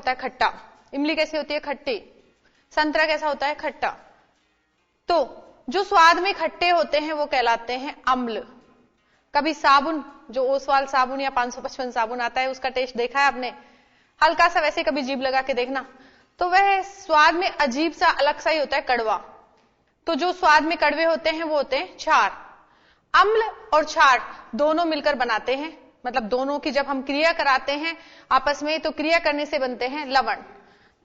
होता है खट्टा, इमली कैसी होती है खट्टी, संतरा कैसा होता है खट्टा। तो जो स्वाद में खट्टे होते हैं वो कहलाते हैं अम्ल। कभी साबुन, जो ओसवाल साबुन या 555 साबुन आता है, उसका टेस्ट देखा है आपने? हल्का सा वैसे कभी जीभ लगा के देखना, तो वह स्वाद में अजीब सा अलग सा ही होता है, कड़वा। तो जो स्वाद में कड़वे होते हैं वो होते हैं क्षार। अम्ल और क्षार दोनों मिलकर बनाते हैं, मतलब दोनों की जब हम क्रिया कराते हैं आपस में, तो क्रिया करने से बनते हैं लवण।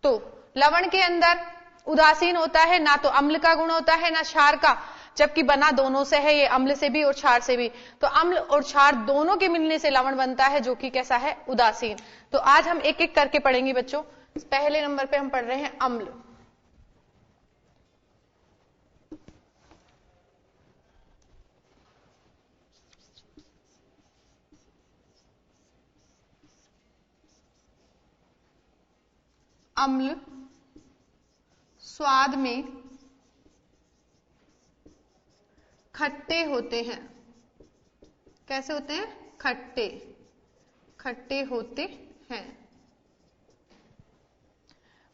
तो लवण के अंदर उदासीन होता है, ना तो अम्ल का गुण होता है ना क्षार का, जबकि बना दोनों से है, ये अम्ल से भी और क्षार से भी। तो अम्ल और क्षार दोनों के मिलने से लवण बनता है, जो कि कैसा है, उदासीन। तो आज हम एक एक करके पढ़ेंगे बच्चों। पहले नंबर पे हम पढ़ रहे हैं अम्ल। अम्ल स्वाद में खट्टे होते हैं। कैसे होते हैं? खट्टे, खट्टे होते हैं।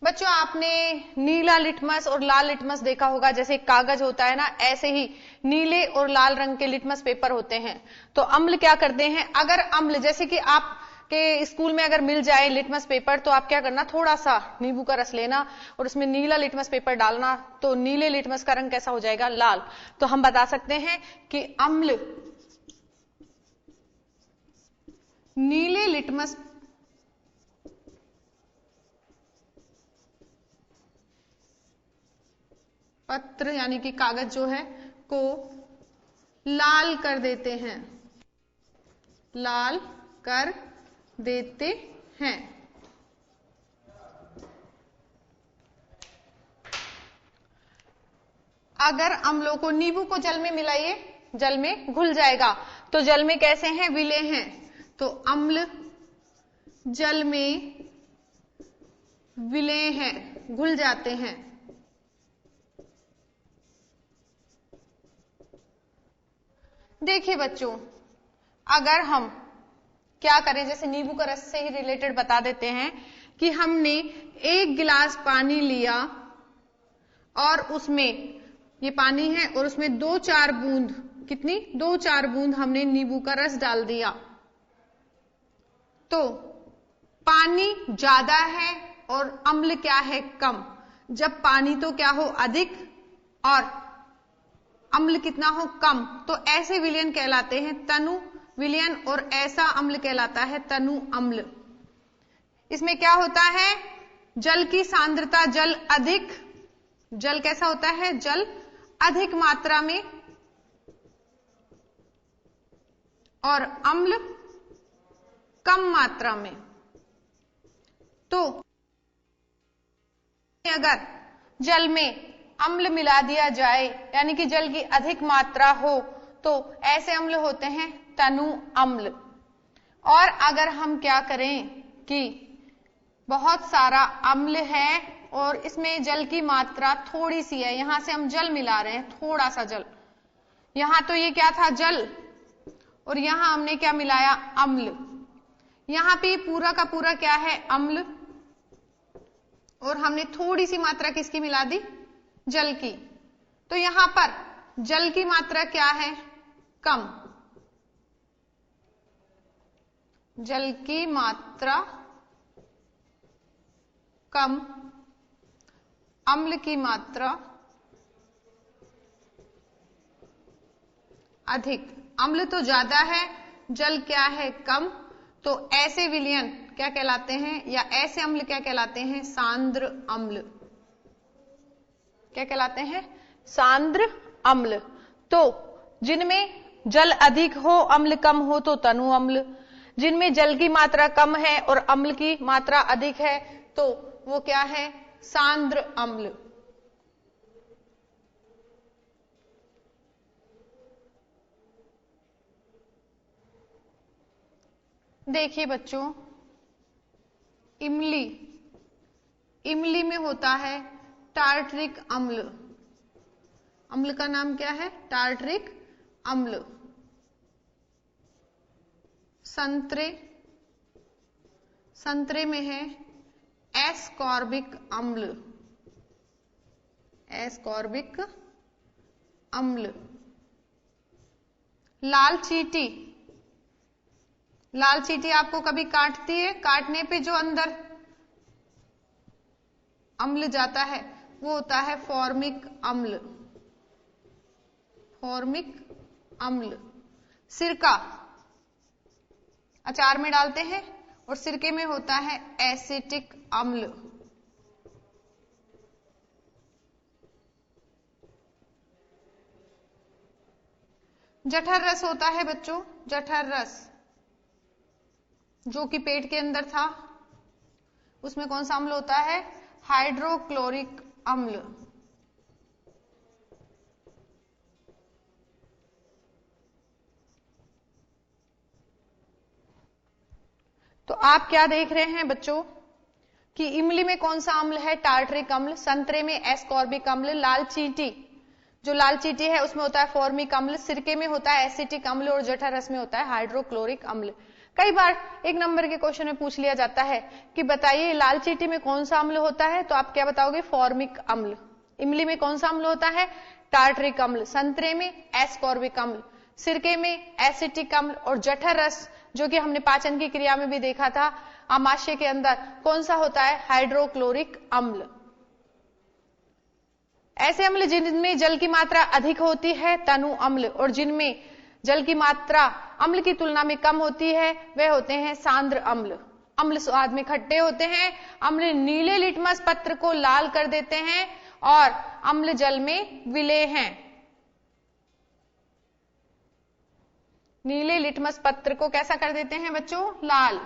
बच्चों आपने नीला लिटमस और लाल लिटमस देखा होगा, जैसे कागज होता है ना, ऐसे ही नीले और लाल रंग के लिटमस पेपर होते हैं। तो अम्ल क्या करते हैं, अगर अम्ल, जैसे कि आप के स्कूल में अगर मिल जाए लिटमस पेपर, तो आप क्या करना, थोड़ा सा नींबू का रस लेना और उसमें नीला लिटमस पेपर डालना, तो नीले लिटमस का रंग कैसा हो जाएगा, लाल। तो हम बता सकते हैं कि अम्ल नीले लिटमस पत्र यानी कि कागज जो है को लाल कर देते हैं, लाल कर देते हैं। अगर अम्लों को, नींबू को जल में मिलाइए, जल में घुल जाएगा। तो जल में कैसे हैं, विलेय हैं। तो अम्ल जल में विलेय हैं, घुल जाते हैं। देखिए बच्चों, अगर हम क्या करें, जैसे नींबू का रस से ही रिलेटेड बता देते हैं कि हमने 1 गिलास पानी लिया और उसमें, ये पानी है और उसमें 2-4 बूंद, कितनी, 2-4 बूंद हमने नींबू का रस डाल दिया। तो पानी ज्यादा है और अम्ल क्या है, कम। जब पानी तो क्या हो, अधिक, और अम्ल कितना हो, कम, तो ऐसे विलयन कहलाते हैं तनु विलयन, और ऐसा अम्ल कहलाता है तनु अम्ल। इसमें क्या होता है, जल की सांद्रता, जल अधिक, जल कैसा होता है, जल अधिक मात्रा में, और अम्ल कम मात्रा में। तो अगर जल में अम्ल मिला दिया जाए, यानी कि जल की अधिक मात्रा हो, तो ऐसे अम्ल होते हैं तनु अम्ल। और अगर हम क्या करें कि बहुत सारा अम्ल है और इसमें जल की मात्रा थोड़ी सी है, यहां से हम जल मिला रहे हैं, थोड़ा सा जल, यहां तो ये क्या था, जल, और यहां हमने क्या मिलाया, अम्ल। यहां पे पूरा का पूरा क्या है, अम्ल, और हमने थोड़ी सी मात्रा किसकी मिला दी, जल की। तो यहां पर जल की मात्रा क्या है, कम, जल की मात्रा कम, अम्ल की मात्रा अधिक। अम्ल तो ज्यादा है, जल क्या है, कम। तो ऐसे विलयन क्या कहलाते हैं, या ऐसे अम्ल क्या कहलाते हैं, सांद्र अम्ल। क्या कहलाते हैं, सांद्र अम्ल। तो जिनमें जल अधिक हो, अम्ल कम हो, तो तनु अम्ल। जिनमें जल की मात्रा कम है और अम्ल की मात्रा अधिक है, तो वो क्या है, सांद्र अम्ल। देखिए बच्चों, इमली, इमली में होता है टार्टरिक अम्ल। अम्ल का नाम क्या है, टार्टरिक अम्ल। संतरे, संतरे में है एस्कॉर्बिक अम्ल, एस्कॉर्बिक अम्ल। लाल चींटी, लाल चींटी आपको कभी काटती है, काटने पे जो अंदर अम्ल जाता है वो होता है फॉर्मिक अम्ल, फॉर्मिक अम्ल। सिरका अचार में डालते हैं और सिरके में होता है एसिटिक अम्ल। जठर रस होता है बच्चों, जठर रस जो कि पेट के अंदर था, उसमें कौन सा अम्ल होता है? हाइड्रोक्लोरिक अम्ल। तो आप क्या देख रहे हैं बच्चों कि इमली में कौन सा अम्ल है? टार्टरिक अम्ल। संतरे में एस्कॉर्बिक अम्ल। लाल चींटी, जो लाल चींटी है उसमें होता है फॉर्मिक अम्ल। सिरके में होता है एसिटिक अम्ल और जठर रस में होता है हाइड्रोक्लोरिक अम्ल। कई बार एक नंबर के क्वेश्चन में पूछ लिया जाता है कि बताइए लाल चींटी में कौन सा अम्ल होता है, तो आप क्या बताओगे? फॉर्मिक अम्ल। इमली में कौन सा अम्ल होता है? टार्टरिक अम्ल। संतरे में एस्कॉर्बिक अम्ल, सिरके में एसिटिक अम्ल और जठर रस जो कि हमने पाचन की क्रिया में भी देखा था आमाशय के अंदर, कौन सा होता है? हाइड्रोक्लोरिक अम्ल। ऐसे अम्ल जिनमें जल की मात्रा अधिक होती है तनु अम्ल, और जिनमें जल की मात्रा अम्ल की तुलना में कम होती है वे होते हैं सांद्र अम्ल। अम्ल स्वाद में खट्टे होते हैं, अम्ल नीले लिटमस पत्र को लाल कर देते हैं और अम्ल जल में विलेय हैं। नीले लिटमस पत्र को कैसा कर देते हैं बच्चों? लाल।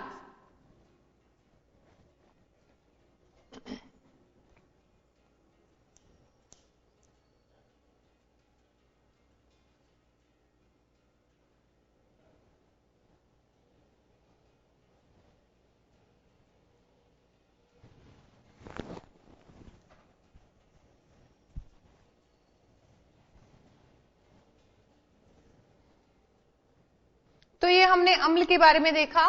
तो ये हमने अम्ल के बारे में देखा।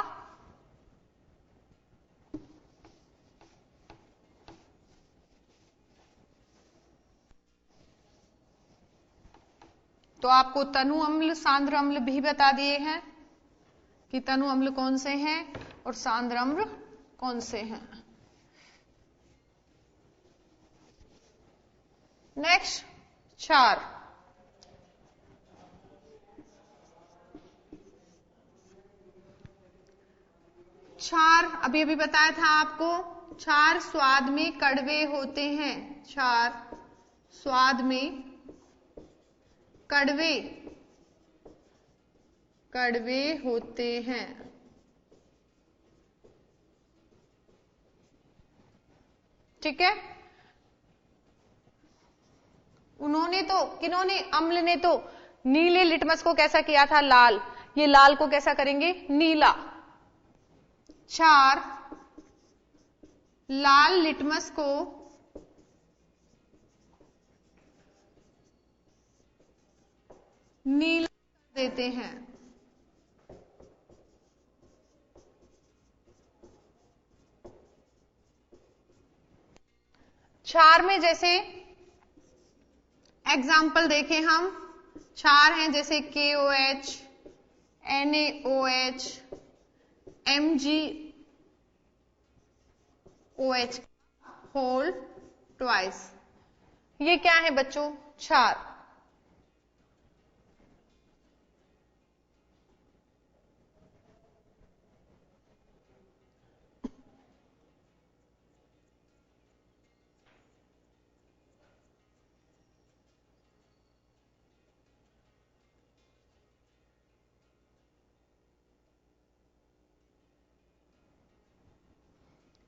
तो आपको तनु अम्ल, सांद्र अम्ल भी बता दिए हैं कि तनु अम्ल कौन से हैं और सांद्र अम्ल कौन से हैं। नेक्स्ट क्षार। क्षार अभी अभी बताया था आपको, क्षार स्वाद में कड़वे होते हैं। क्षार स्वाद में कड़वे कड़वे होते हैं। ठीक है। उन्होंने तो, किन्होंने? अम्ल ने तो नीले लिटमस को कैसा किया था? लाल। ये लाल को कैसा करेंगे? नीला। क्षार लाल लिटमस को नीला कर देते हैं। क्षार में जैसे एग्जाम्पल देखें हम, क्षार हैं जैसे KOH, NaOH, MgOH whole twice. ये क्या है बच्चों? क्षार।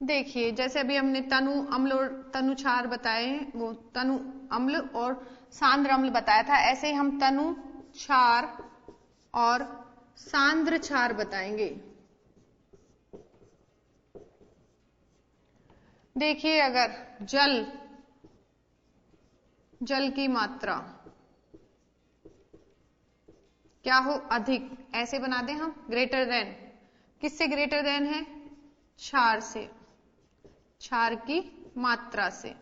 देखिए जैसे अभी हमने तनु अम्ल और तनु क्षार बताए, वो तनु अम्ल और सांद्र अम्ल बताया था, ऐसे ही हम तनु क्षार और सांद्र क्षार बताएंगे। देखिए अगर जल की मात्रा क्या हो? अधिक, ऐसे बना दें हम, ग्रेटर देन। किससे ग्रेटर देन है? क्षार से। क्षार की मात्रा से।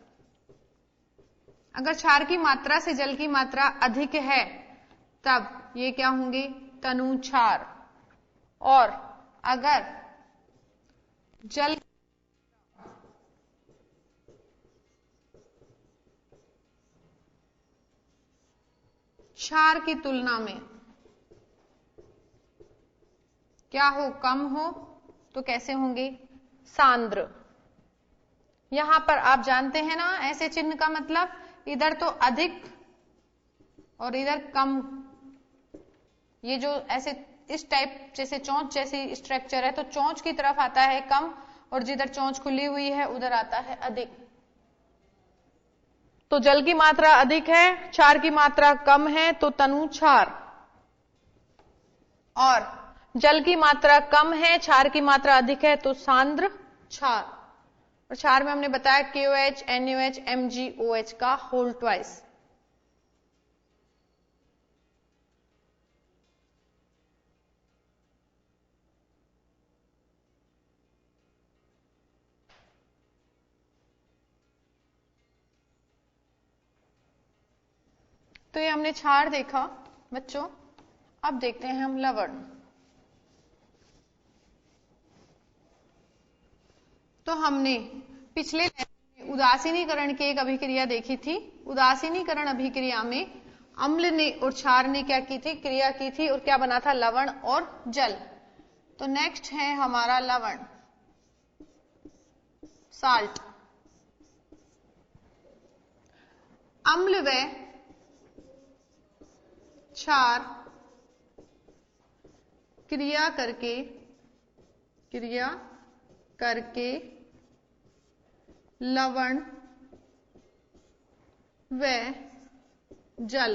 अगर क्षार की मात्रा से जल की मात्रा अधिक है तब ये क्या होंगे, तनु क्षार। और अगर जल क्षार की तुलना में क्या हो, कम हो, तो कैसे होंगे, सांद्र। यहां पर आप जानते हैं ना, ऐसे चिन्ह का मतलब इधर तो अधिक और इधर कम। ये जो ऐसे इस टाइप जैसे चोंच जैसी स्ट्रक्चर है, तो चोंच की तरफ आता है कम और जिधर चोंच खुली हुई है उधर आता है अधिक। तो जल की मात्रा अधिक है, क्षार की मात्रा कम है, तो तनु क्षार। और जल की मात्रा कम है, क्षार की मात्रा अधिक है, तो सांद्र क्षार। और क्षार में हमने बताया KOH, NaOH, MgOH का होल ट्वाइस। तो ये हमने क्षार देखा बच्चों। अब देखते हैं हम लवण। तो हमने पिछले उदासीनीकरण की एक अभिक्रिया देखी थी। उदासीनीकरण अभिक्रिया में अम्ल ने और क्षार ने क्या की थी, क्रिया की थी, और क्या बना था, लवण और जल। तो नेक्स्ट है हमारा लवण, साल्ट। अम्ल व क्षार क्रिया करके लवण व जल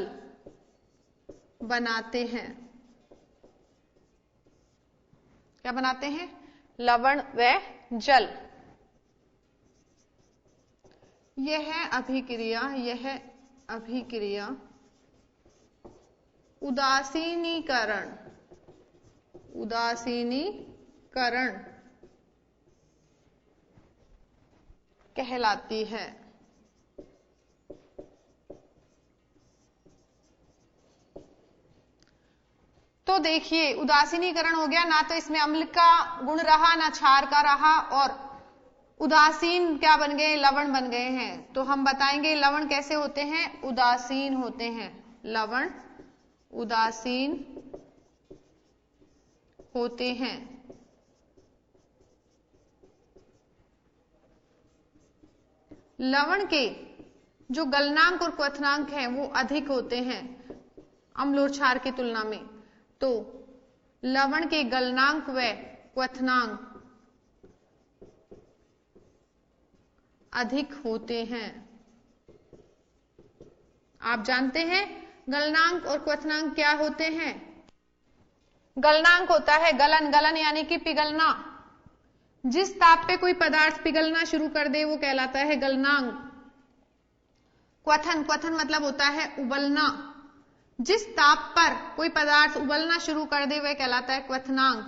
बनाते हैं। क्या बनाते हैं, लवण व जल। यह अभिक्रिया उदासीनीकरण कहलाती है। तो देखिए, उदासीनीकरण हो गया, ना तो इसमें अम्ल का गुण रहा ना क्षार का रहा, और उदासीन क्या बन गए, लवण बन गए हैं। तो हम बताएंगे लवण कैसे होते हैं, उदासीन होते हैं। लवण उदासीन होते हैं। लवण के जो गलनांक और क्वथनांक हैं वो अधिक होते हैं अम्ल और क्षार की तुलना में। तो लवण के गलनांक व क्वथनांक अधिक होते हैं। आप जानते हैं गलनांक और क्वथनांक क्या होते हैं। गलनांक होता है गलन यानी कि पिघलना। जिस ताप पे कोई पदार्थ पिघलना शुरू कर दे वो कहलाता है गलनांक। क्वथन मतलब होता है उबलना। जिस ताप पर कोई पदार्थ उबलना शुरू कर दे वह कहलाता है क्वथनांक।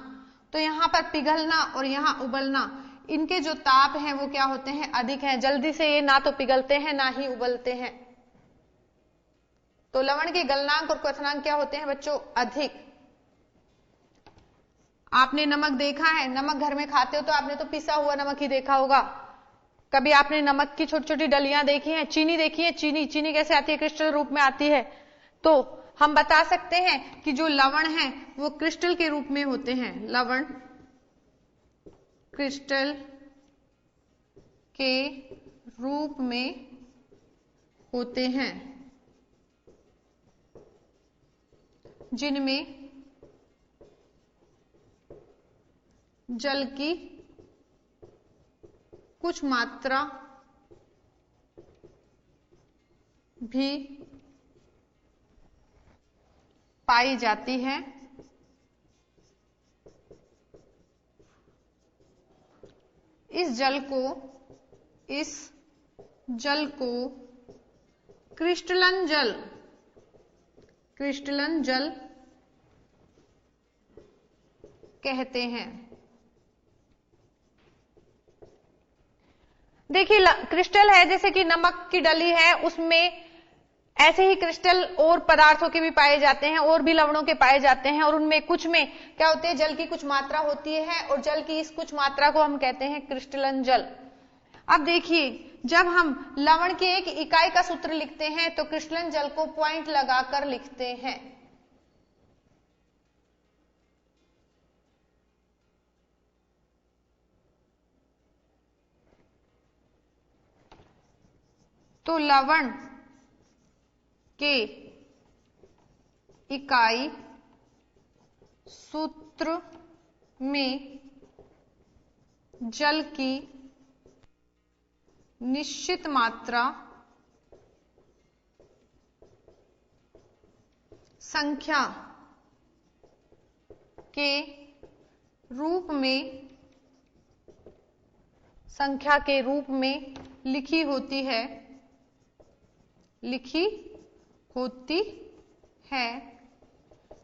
तो यहां पर पिघलना और यहां उबलना, इनके जो ताप हैं वो क्या होते हैं, अधिक हैं। जल्दी से ये ना तो पिघलते हैं ना ही उबलते हैं। तो लवण के गलनांक और क्वथनांक क्या होते हैं बच्चों, अधिक। आपने नमक देखा है, नमक घर में खाते हो तो आपने तो पिसा हुआ नमक ही देखा होगा। कभी आपने नमक की छोटी छोटी डलियां देखी हैं, चीनी देखी है, चीनी कैसे आती है, क्रिस्टल रूप में आती है। तो हम बता सकते हैं कि जो लवण है वो क्रिस्टल के रूप में होते हैं। लवण क्रिस्टल के रूप में होते हैं जिनमें जल की कुछ मात्रा भी पाई जाती है। इस जल को क्रिस्टलन जल कहते हैं। देखिए क्रिस्टल है, जैसे कि नमक की डली है, उसमें ऐसे ही क्रिस्टल और पदार्थों के भी पाए जाते हैं, और भी लवणों के पाए जाते हैं, और उनमें कुछ में क्या होते हैं, जल की कुछ मात्रा होती है, और जल की इस कुछ मात्रा को हम कहते हैं क्रिस्टलन जल। अब देखिए, जब हम लवण के एक इकाई का सूत्र लिखते हैं तो क्रिस्टलन जल को पॉइंट लगाकर लिखते हैं। तो लवण के इकाई सूत्र में जल की निश्चित मात्रा संख्या के रूप में लिखी होती है,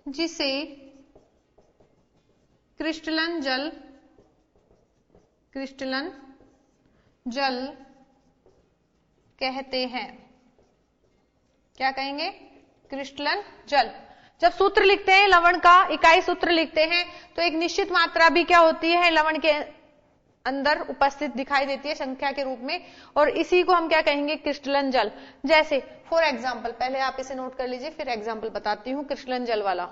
जिसे क्रिस्टलन जल कहते हैं। क्या कहेंगे? क्रिस्टलन जल। जब सूत्र लिखते हैं, लवण का इकाई सूत्र लिखते हैं, तो एक निश्चित मात्रा भी क्या होती है, लवण के अंदर उपस्थित दिखाई देती है संख्या के रूप में, और इसी को हम क्या कहेंगे? क्रिस्टलन जल। जैसे फॉर एग्जाम्पल, पहले आप इसे नोट कर लीजिए, फिर एग्जाम्पल बताती हूं क्रिस्टलन जल वाला।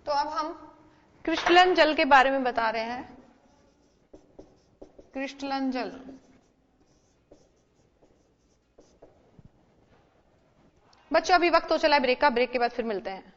तो अब हम क्रिस्टलन जल के बारे में बता रहे हैं। क्रिस्टलन जल, बच्चों अभी वक्त तो चला है ब्रेक का, ब्रेक के बाद फिर मिलते हैं।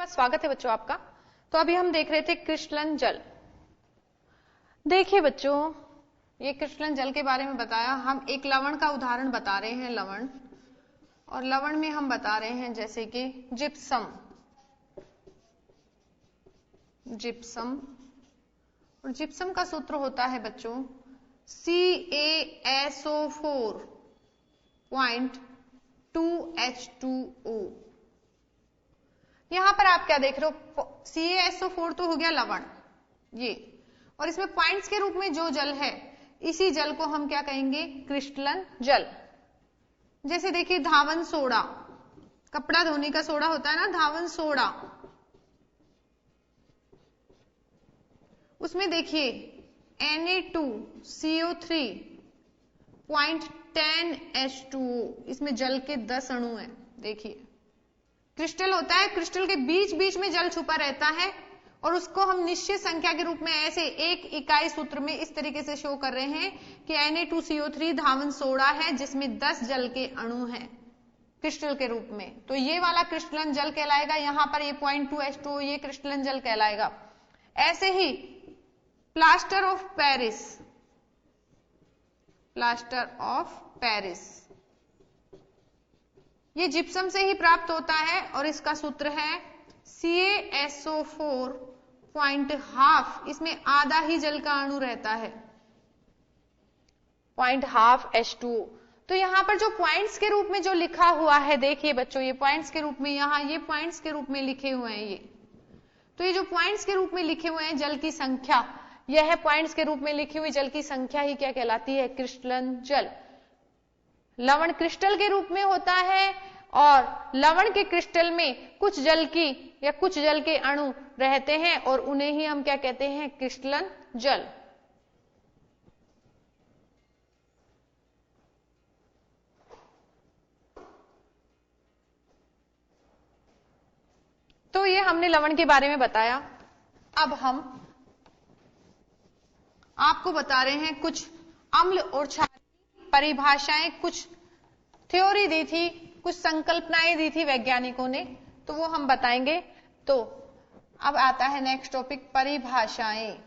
स्वागत है बच्चों आपका। तो अभी हम देख रहे थे क्रिस्टलन जल। देखिए बच्चों, ये क्रिस्टलन जल के बारे में बताया। हम एक लवण का उदाहरण बता रहे हैं, लवण, और लवण में हम बता रहे हैं जैसे कि जिप्सम। और जिप्सम का सूत्र होता है बच्चों CaSO4.2H2O। यहां पर आप क्या देख रहे हो? CaSO4 तो हो गया लवण ये, और इसमें पॉइंट्स के रूप में जो जल है, इसी जल को हम क्या कहेंगे? क्रिस्टलन जल। जैसे देखिए धावन सोडा, कपड़ा धोने का सोडा होता है ना, धावन सोडा, उसमें देखिए Na2CO3.10H2O, इसमें जल के 10 अणु हैं। देखिए क्रिस्टल होता है, क्रिस्टल के बीच बीच में जल छुपा रहता है और उसको हम निश्चित संख्या के रूप में ऐसे एक इकाई सूत्र में इस तरीके से शो कर रहे हैं कि Na2CO3 धावन सोडा है जिसमें 10 जल के अणु हैं क्रिस्टल के रूप में, तो ये वाला क्रिस्टलन जल कहलाएगा। यहां पर ये 0.2H2O ये क्रिस्टलन जल कहलाएगा। ऐसे ही plaster of Paris, plaster of Paris ये जिप्सम से ही प्राप्त होता है और इसका सूत्र है CaSO4.12, इसमें आधा ही जल का अणु रहता है, 0.12 H2O। तो यहां पर जो पॉइंट्स के रूप में जो लिखा हुआ है, देखिए बच्चों ये पॉइंट्स के रूप में, यहां ये पॉइंट्स के रूप में लिखे हुए हैं ये, तो ये जो पॉइंट्स के रूप में लिखे हुए हैं जल की संख्या, यह है पॉइंट्स के रूप में लिखी हुई जल की संख्या ही क्या कहलाती है? क्रिस्टलन जल। लवण क्रिस्टल के रूप में होता है और लवण के क्रिस्टल में कुछ जल की या कुछ जल के अणु रहते हैं और उन्हें ही हम क्या कहते हैं? क्रिस्टलन जल। तो ये हमने लवण के बारे में बताया। अब हम आपको बता रहे हैं कुछ अम्ल और क्षार की परिभाषाएं, कुछ थ्योरी दी थी, कुछ संकल्पनाएं दी थी वैज्ञानिकों ने, तो वो हम बताएंगे। तो अब आता है नेक्स्ट टॉपिक, परिभाषाएं।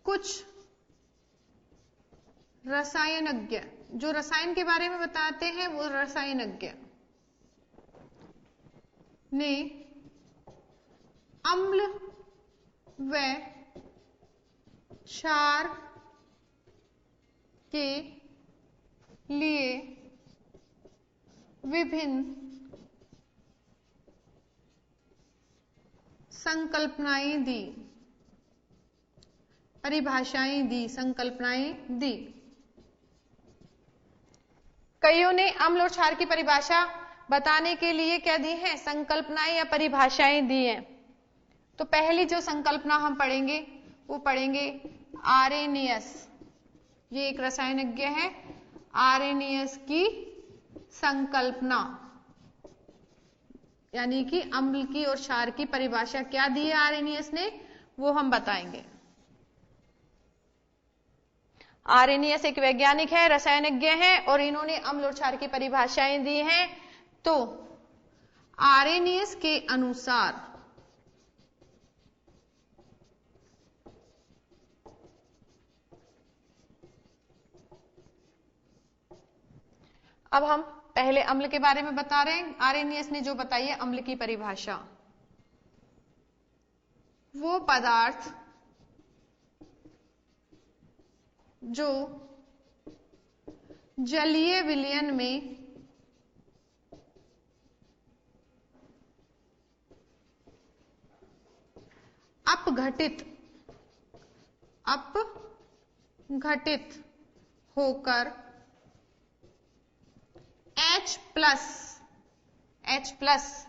कुछ रसायनज्ञ जो रसायन के बारे में बताते हैं, वो रसायनज्ञ ने अम्ल व क्षार के लिए विभिन्न संकल्पनाएं दी, परिभाषाएं दी, संकल्पनाएं दी। कईयों ने अम्ल और क्षार की परिभाषा बताने के लिए क्या दी है? संकल्पनाएं या परिभाषाएं दी हैं। तो पहली जो संकल्पना हम पढ़ेंगे वो पढ़ेंगे आरेनियस। ये एक रसायनज्ञ है, आरेनियस की संकल्पना, यानी कि अम्ल की और क्षार की परिभाषा क्या दी है आरेनियस ने, वो हम बताएंगे। आरेनियस एक वैज्ञानिक है, रसायनज्ञ है और इन्होंने अम्ल और क्षार की परिभाषाएं दी हैं। तो आरेनियस के अनुसार अब हम पहले अम्ल के बारे में बता रहे हैं। आरेनियस ने जो बताई है अम्ल की परिभाषा, वो पदार्थ जो जलीय विलयन में अपघटित होकर H प्लस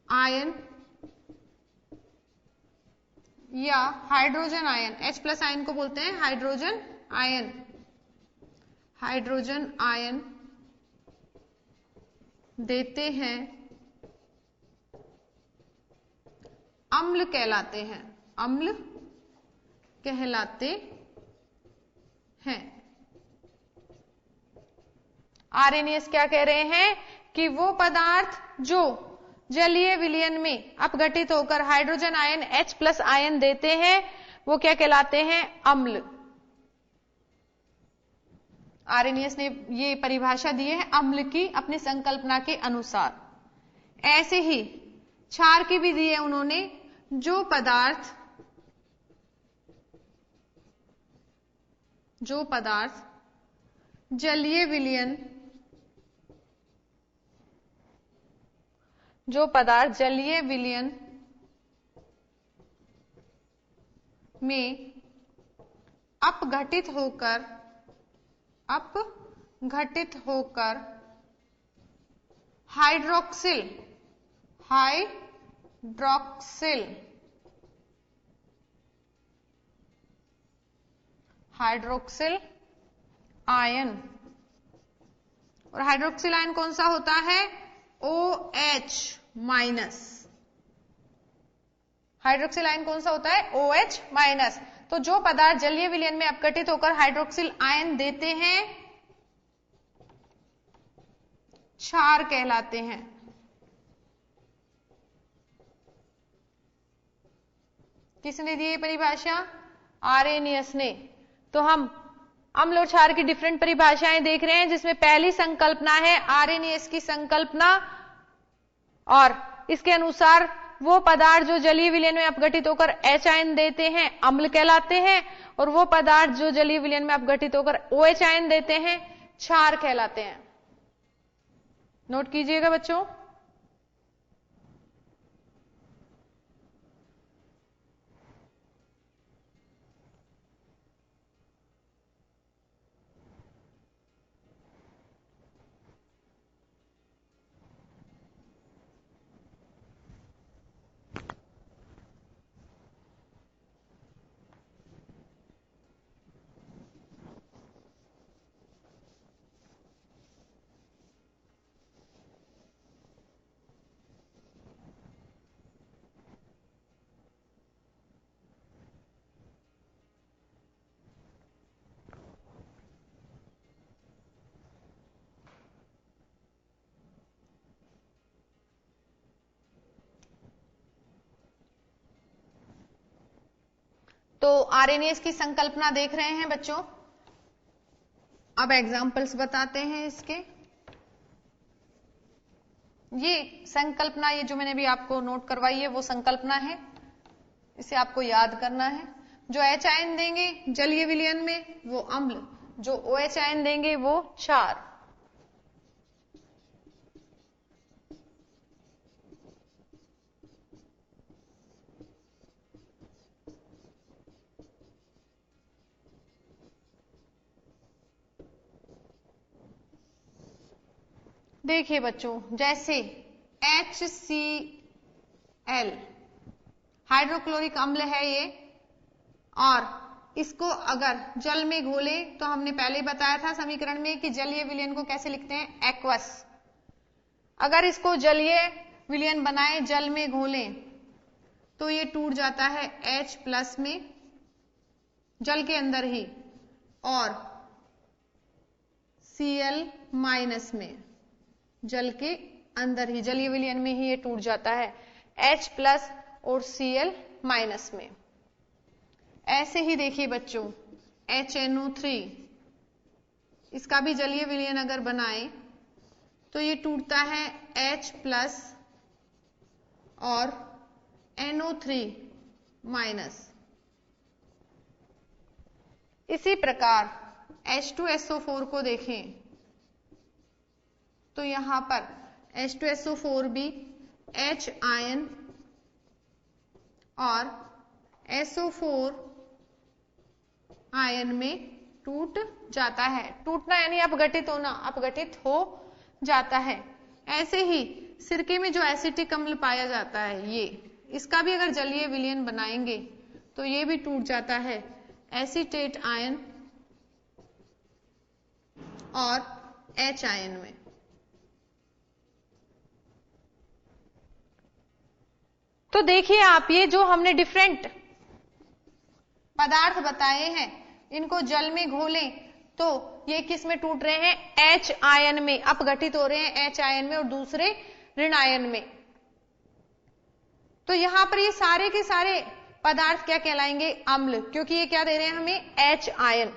आयन या hydrogen ion, H plus ion को बोलते हैं हाइड्रोजन आयन, हाइड्रोजन आयन देते हैं, अम्ल कहलाते हैं, अम्ल कहलाते हैं। आरेनियस क्या कह रहे हैं कि वो पदार्थ जो जलीय विलयन में अपघटित होकर hydrogen ion H plus ion देते हैं, वो क्या कहलाते हैं? अम्ल। आरेनियस ने ये परिभाषा दी है अम्ल की अपनी संकल्पना के अनुसार। ऐसे ही क्षार की भी दी है उन्होंने, जो पदार्थ जलीय विलयन में अपघटित होकर हाइड्रोक्सिल हाइड्रोक्सिल आयन। और हाइड्रोक्सिल आयन कौन सा होता है? OH minus. हाइड्रोक्सिल आयन कौन सा होता है? OH minus. तो जो पदार्थ जलीय विलयन में अपघटित होकर हाइड्रोक्सिल आयन देते हैं क्षार कहलाते हैं। किसने दी ये परिभाषा? आरेनियस ने। तो हम अम्ल और क्षार की डिफरेंट परिभाषाएं देख रहे हैं, जिसमें पहली संकल्पना है आरेनियस की संकल्पना, और इसके अनुसार वो पदार्थ जो जलीय विलयन में अपघटित होकर H आयन देते हैं अम्ल कहलाते हैं, और वो पदार्थ जो जलीय विलयन में अपघटित होकर OH आयन देते हैं क्षार कहलाते हैं। नोट कीजिएगा बच्चों। तो आरएनएस की संकल्पना देख रहे हैं बच्चों। अब एग्जाम्पल्स बताते हैं इसके। ये संकल्पना, ये जो मैंने अभी आपको नोट करवाई है वो संकल्पना है, इसे आपको याद करना है। जो H आयन देंगे जलीय विलयन में वो अम्ल, जो OH आयन देंगे वो क्षार। देखिए बच्चों, जैसे HCl हाइड्रोक्लोरिक अम्ल है ये, और इसको अगर जल में घोले तो हमने पहले बताया था समीकरण में कि जलीय विलयन को कैसे लिखते हैं? एक्वस। अगर इसको जलीय विलयन बनाए जल में घोलें तो ये टूट जाता है H प्लस में जल के अंदर ही, और Cl माइनस में जल के अंदर ही, जलीय विलयन में ही ये टूट जाता है H प्लस और Cl माइनस में। ऐसे ही देखिए बच्चों HNO3, इसका भी जलीय विलयन अगर बनाए तो ये टूटता है H प्लस और NO3 माइनस। इसी प्रकार H2SO4 को देखें तो यहां पर H2SO4 भी H आयन और SO4 आयन में टूट जाता है। टूटना यानी अपघटित होना, अपघटित हो जाता है। ऐसे ही सिरके में जो एसिटिक अम्ल पाया जाता है, ये इसका भी अगर जलीय विलयन बनाएंगे तो ये भी टूट जाता है एसीटेट आयन और H आयन में। तो देखिए आप, ये जो हमने डिफरेंट पदार्थ बताए हैं, इनको जल में घोलें तो ये किस में टूट रहे हैं? H आयन में अपघटित हो रहे हैं, H आयन में, और दूसरे ऋण आयन में। तो यहां पर ये सारे के सारे पदार्थ क्या कहलाएंगे? अम्ल, क्योंकि ये क्या दे रहे हैं हमें? H ion.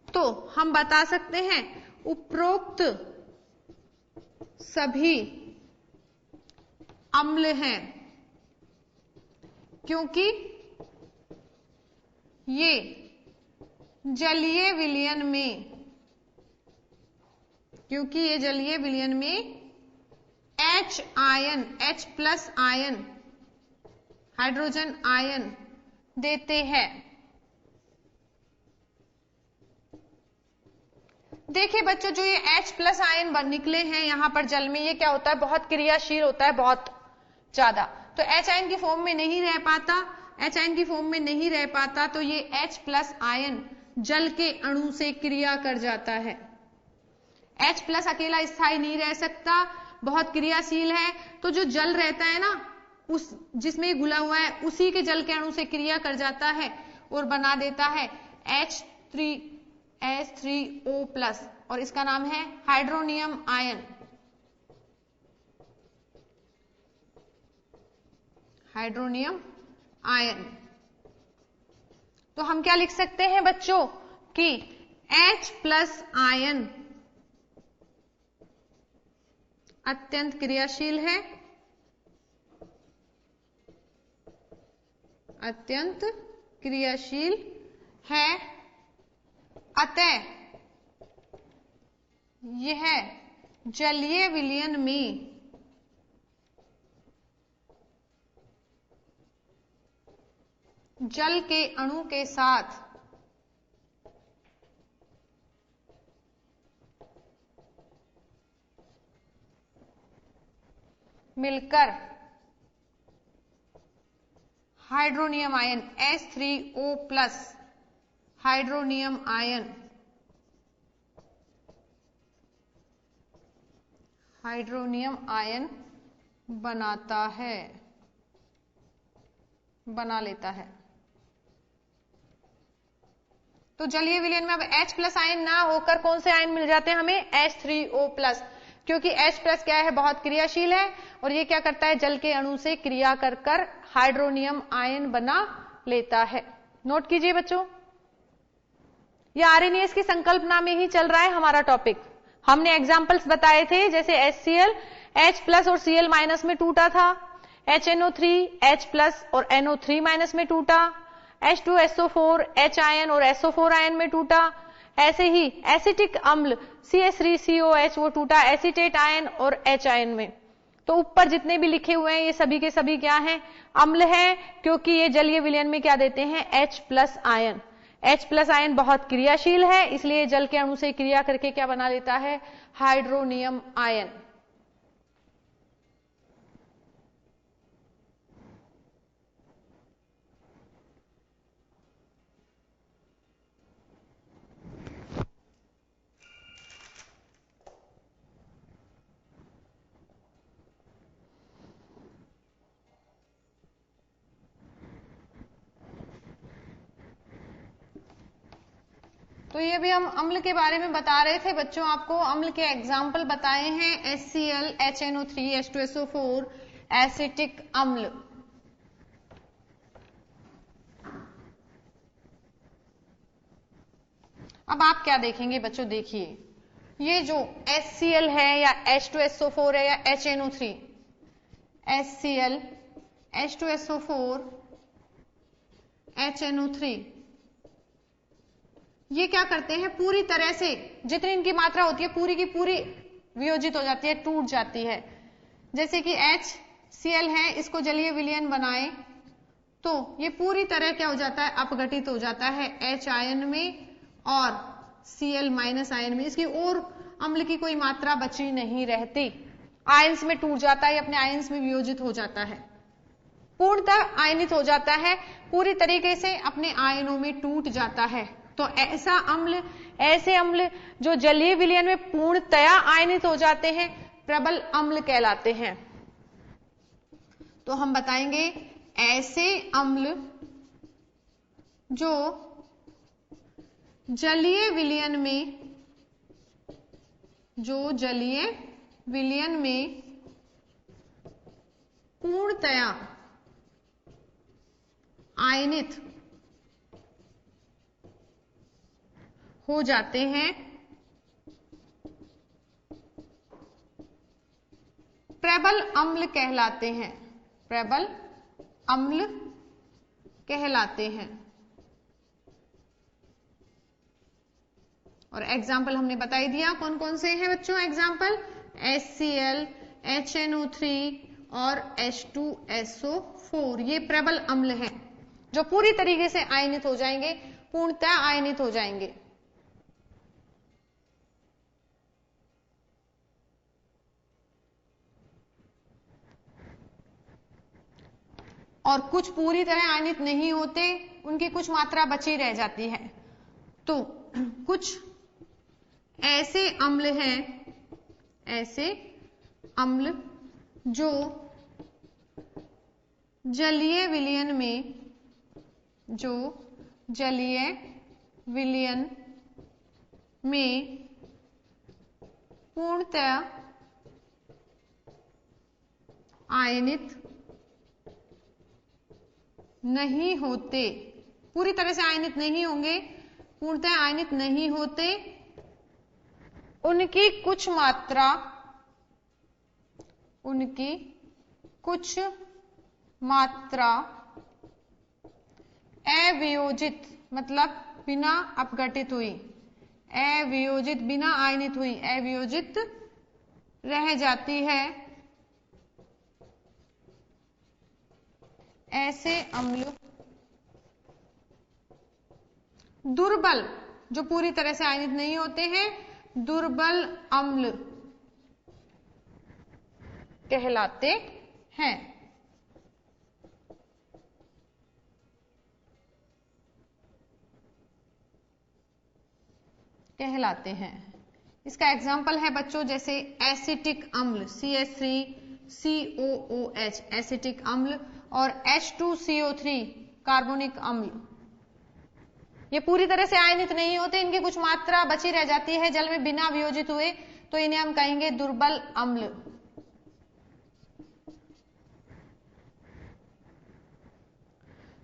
तो हम बता सकते हैं उपरोक्त सभी अम्ल हैं, क्योंकि ये जलीय विलयन में, क्योंकि ये जलीय विलयन में H ion, H plus ion, hydrogen ion देते हैं। देखिए बच्चों, जो ये H प्लस आयन निकले हैं यहां पर जल में, ये क्या होता है? बहुत क्रियाशील होता है, बहुत ज्यादा। तो H आयन की फॉर्म में नहीं रह पाता, H आयन की फॉर्म में नहीं रह पाता, तो ये H प्लस आयन जल के अणु से क्रिया कर जाता है। H+ अकेला स्थायी नहीं रह सकता, बहुत क्रियाशील है, तो जो जल रहता है ना, उस जिसमें घुला हुआ है उसी के जल के अणु से क्रिया कर जाता है और बना देता है H3SO+, और इसका नाम है हाइड्रोनियम आयन। Hydronium ion. तो हम क्या लिख सकते हैं बच्चों कि H+ आयन अत्यंत क्रियाशील है, अत्यंत क्रियाशील है, अतः यह जलीय विलयन में जल के अणु के साथ मिलकर hydronium ion H3O+, hydronium ion, hydronium ion बनाता है, बना लेता है। तो जलीय विलयन में अब H+ आयन ना होकर कौन से आयन मिल जाते हैं हमें? H3O+, क्योंकि H+ क्या है, बहुत क्रियाशील है, और ये क्या करता है, जल के अणु से क्रिया कर कर हाइड्रोनियम आयन बना लेता है। नोट कीजिए बच्चों, ये आरएनएस की संकल्पना में ही चल रहा है हमारा टॉपिक। हमने एग्जांपल्स बताए थे, जैसे HCl H+ और Cl- में टूटा था, HNO3 H+ और NO3- में टूटा, H2SO4 H आयन और SO4 आयन में टूटा। ऐसे ही एसिटिक अम्ल CH3COH वो टूटा एसिटेट आयन और H आयन में। तो ऊपर जितने भी लिखे हुए हैं ये सभी के सभी क्या हैं? अम्ल हैं, क्योंकि ये जलीय विलयन में क्या देते हैं? H+ ion. H+ आयन बहुत क्रियाशील है, इसलिए जल के अणु से क्रिया करके क्या बना लेता है? Hydronium ion. तो ये भी हम अम्ल के बारे में बता रहे थे बच्चों, आपको अम्ल के एग्जाम्पल बताए हैं। HCl HNO3 H2SO4 एसिटिक अम्ल। अब आप क्या देखेंगे बच्चों, देखिए ये जो HCl है या H2SO4 है या HNO3, HCl H2SO4 HNO3, ये क्या करते हैं? पूरी तरह से जितनी इनकी मात्रा होती है पूरी की पूरी वियोजित हो जाती है, टूट जाती है। जैसे कि HCl है, इसको जलीय विलयन बनाए तो ये पूरी तरह क्या हो जाता है? अपघटित हो जाता है H आयन में और Cl- आयन में। इसकी और अम्ल की कोई मात्रा बची नहीं रहती, आयंस में टूट जाता है, अपने आयंस में वियोजित हो जाता है, पूर्णतः आयनित हो जाता है, पूरी तरीके से अपने आयनों में टूट जाता है। तो ऐसा अम्ल, ऐसे अम्ल जो जलीय विलयन में पूर्णतया आयनित हो जाते हैं, प्रबल अम्ल कहलाते हैं। तो हम बताएंगे ऐसे अम्ल जो जलीय विलयन में, जो जलीय विलयन में पूर्णतया आयनित हो जाते हैं, प्रबल अम्ल कहलाते हैं, प्रबल अम्ल कहलाते हैं। और एग्जाम्पल हमने बता ही दिया, कौन कौन से हैं बच्चों एग्जाम्पल? HCl HNO3 और H2SO4, ये प्रबल अम्ल हैं जो पूरी तरीके से आयनित हो जाएंगे, पूर्णतः आयनित हो जाएंगे। और कुछ पूरी तरह आयनित नहीं होते, उनकी कुछ मात्रा बची रह जाती है। तो कुछ ऐसे अम्ल हैं, ऐसे अम्ल जो जलीय विलयन में, जो जलीय विलयन में पूर्णतया आयनित नहीं होते, पूरी तरह से आयनित नहीं होंगे, पूर्णतः आयनित नहीं होते, उनकी कुछ मात्रा, उनकी कुछ मात्रा अवियोजित, मतलब बिना अपघटित हुई, अवियोजित बिना आयनित हुई, अवियोजित रह जाती है। ऐसे अम्ल दुर्बल, जो पूरी तरह से आयनित नहीं होते हैं, दुर्बल अम्ल कहलाते हैं। कहलाते हैं। इसका एग्जाम्पल है बच्चों जैसे एसिटिक अम्ल CH3COOH एसिटिक अम्ल और H2CO3 कार्बोनिक अम्ल। ये पूरी तरह से आयनित नहीं होते, इनकी कुछ मात्रा बची रह जाती है जल में बिना वियोजित हुए, तो इन्हें हम कहेंगे दुर्बल अम्ल।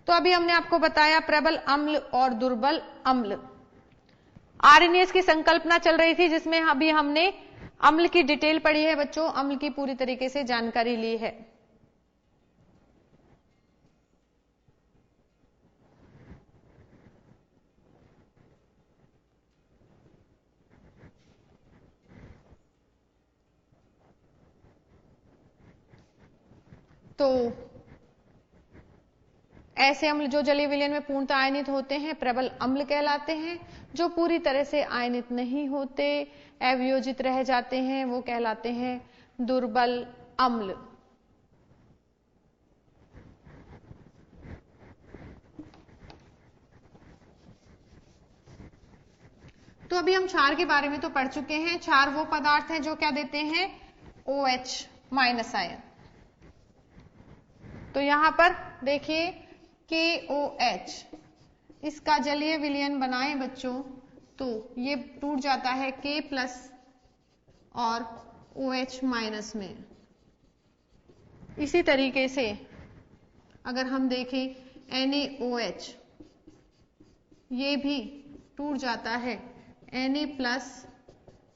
तो अभी हमने आपको बताया प्रबल अम्ल और दुर्बल अम्ल। आरएनएस की संकल्पना चल रही थी जिसमें अभी हमने अम्ल की डिटेल पढ़ी है बच्चों, अम्ल की पूरी तरीके से जानकारी ली है। तो ऐसे अम्ल जो जलीय विलयन में पूर्णतः आयनित होते हैं प्रबल अम्ल कहलाते हैं। जो पूरी तरह से आयनित नहीं होते, अवियोजित रह जाते हैं, वो कहलाते हैं दुर्बल अम्ल। तो अभी हम क्षार के बारे में तो पढ़ चुके हैं। क्षार वो पदार्थ हैं जो क्या देते हैं, OH माइनस आयन। तो यहां पर देखिए KOH, इसका जलीय विलयन बनाएं बच्चों तो ये टूट जाता है K प्लस और OH माइनस में। इसी तरीके से अगर हम देखें NaOH, ये भी टूट जाता है Na प्लस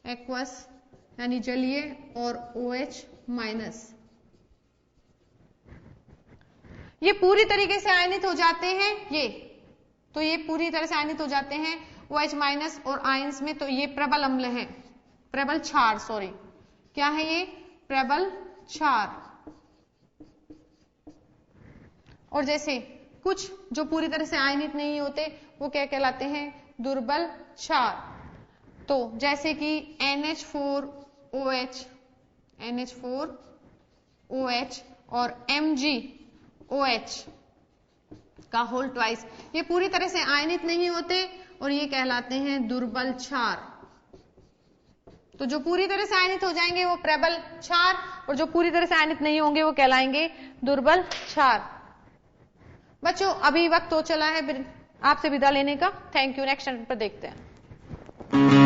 एक्वस यानी जलीय और OH माइनस। ये पूरी तरीके से आयनित हो जाते हैं, ये पूरी तरह से आयनित हो जाते हैं OH माइनस और आयंस में। तो ये प्रबल अम्ल है, प्रबल क्षार, सॉरी क्या है ये, प्रबल क्षार। और जैसे कुछ जो पूरी तरह से आयनित नहीं होते वो क्या कहलाते हैं, दुर्बल क्षार। तो जैसे कि NH4OH और MgOH का होल ट्वाइस, ये पूरी तरह से आयनित नहीं होते और ये कहलाते हैं दुर्बल क्षार। तो जो पूरी तरह से आयनित हो जाएंगे वो प्रबल क्षार, और जो पूरी तरह से आयनित नहीं होंगे वो कहलाएंगे दुर्बल क्षार। बच्चों अभी वक्त हो चला है आपसे विदा लेने का। Thank you. नेक्स्ट स्टैंडर्ड पर देखते हैं।